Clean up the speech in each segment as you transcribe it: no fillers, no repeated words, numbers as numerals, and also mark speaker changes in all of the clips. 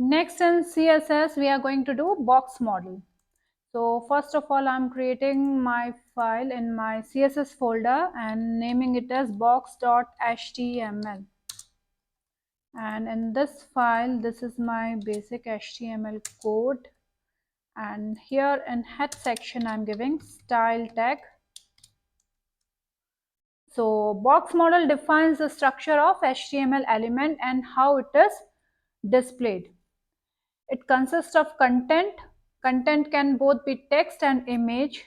Speaker 1: Next in CSS, we are going to do box model. So first of all, I'm creating my file in my CSS folder and naming it as box.html. And in this file, this is my basic HTML code. And here in head section, I'm giving style tag. So box model defines the structure of HTML element and how it is displayed. It consists of content. Content can both be text and image.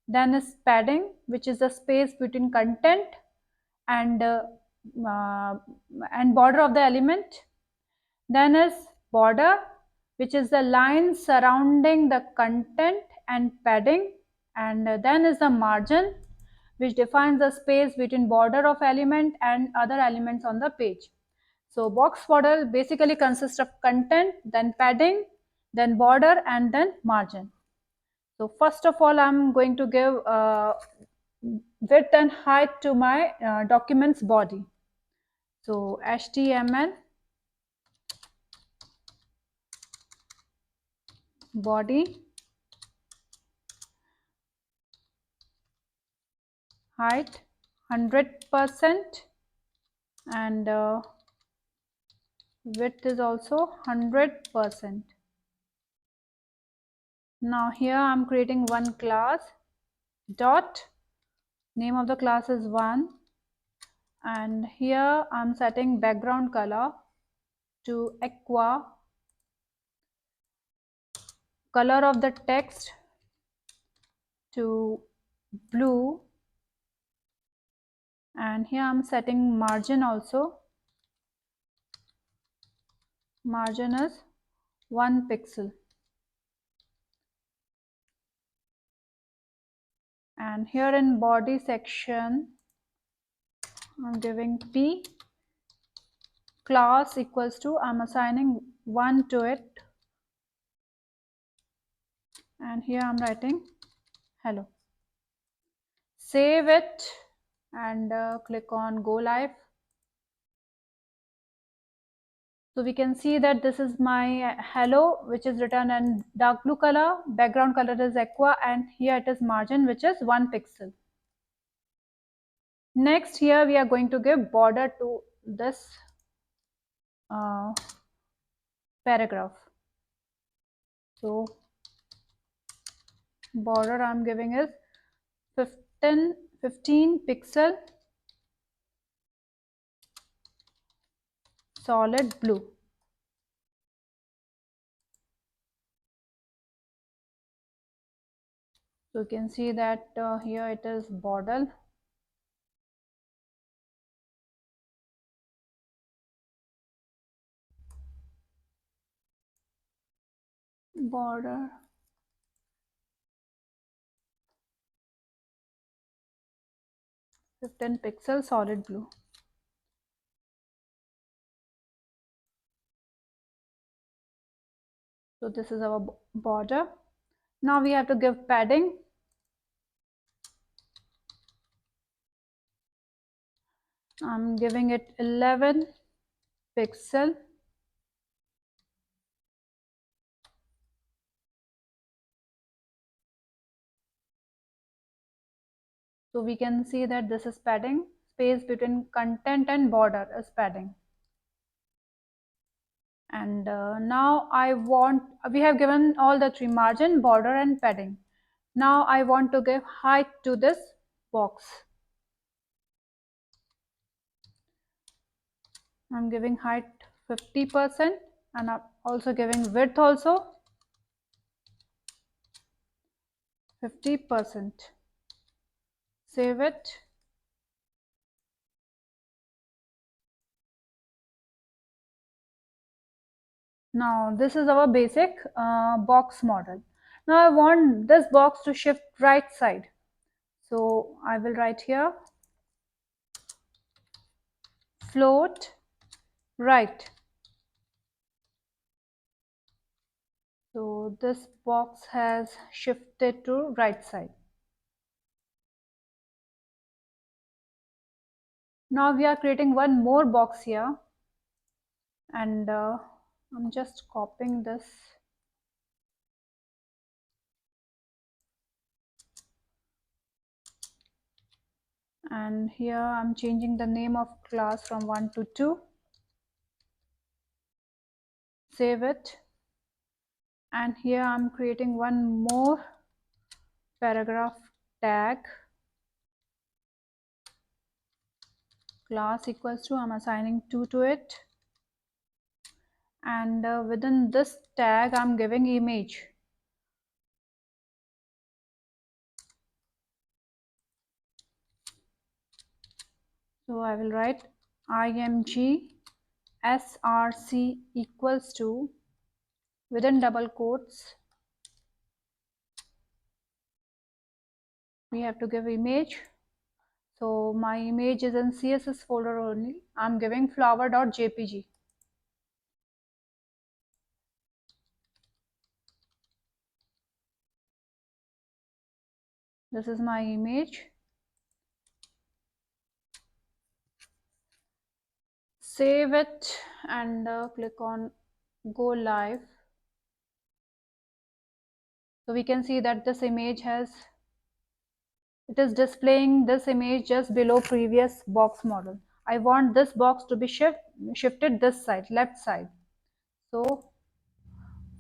Speaker 1: Then is padding, which is the space between content and uh, border of the element. Then is border, which is the line surrounding the content and padding. And then is the margin, which defines the space between border of element and other elements on the page. So box model basically consists of content, then padding, then border, and then margin. So first of all, I'm going to give width and height to my document's body. So HTML body height 100% and width is also 100%. Now here I'm creating one class dot, name of the class is one, and here I'm setting background color to aqua, color of the text to blue, and here I'm setting margin also. Margin is 1 pixel. And here in body section, I'm giving p class equals to, I'm assigning 1 to it, and here I'm writing hello. Save it and click on go live. So we can see that this is my hello, which is written in dark blue color, background color is aqua, and here it is margin, which is 1 pixel. Next, here we are going to give border to this paragraph. So border I'm giving is 15 pixel solid blue. So you can see that here it is border. Border. Fifteen pixel solid blue. So this is our border. Now we have to give padding. I'm giving it 11 pixel. So we can see that this is padding. Space between content and border is padding. And now I want, we have given all the three: margin, border, and padding. Now I want to give height to this box. I'm giving height 50% and I'm also giving width also 50%. Save it. Now this is our basic box model. Now I want this box to shift right side. So I will write here float right. So this box has shifted to right side. Now we are creating one more box here, and I'm just copying this. And here I'm changing the name of class from 1 to 2. Save it. And here I'm creating one more paragraph tag. Class equals to, I'm assigning 2 to it. And within this tag, I'm giving image. So I will write img src equals to, within double quotes, we have to give image. So my image is in CSS folder only. I'm giving flower.jpg. This is my image. Save it and click on go live. So we can see that this image it is displaying this image just below previous box model. I want this box to be shifted this side, left side. So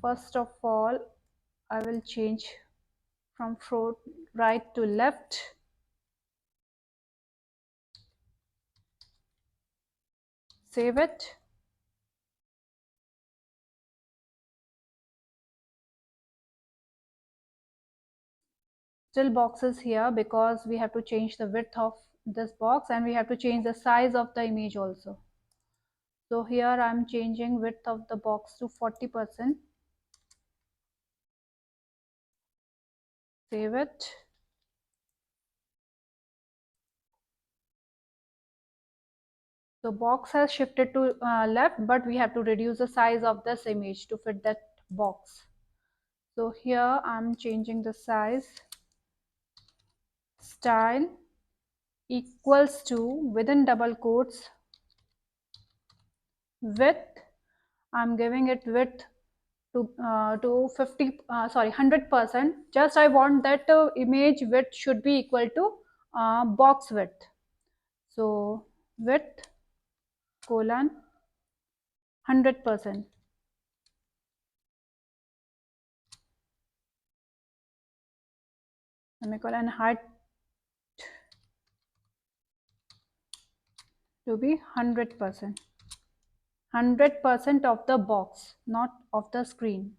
Speaker 1: first of all, I will change from right to left. Save it. Still boxes here because we have to change the width of this box and we have to change the size of the image also. So here I'm changing width of the box to 40%. Save it. So box has shifted to left, but we have to reduce the size of this image to fit that box. So here I'm changing the size. Style equals to, within double quotes, width. I'm giving it width to 100%. Just I want that image width should be equal to box width. So width colon 100%. Semicolon, height to be 100%. 100% of the box, not of the screen.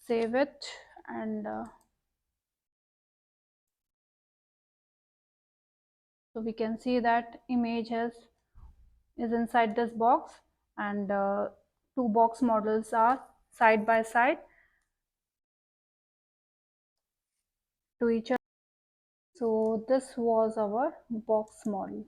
Speaker 1: Save it and so we can see that image is inside this box and two box models are side by side to each other. So this was our box model.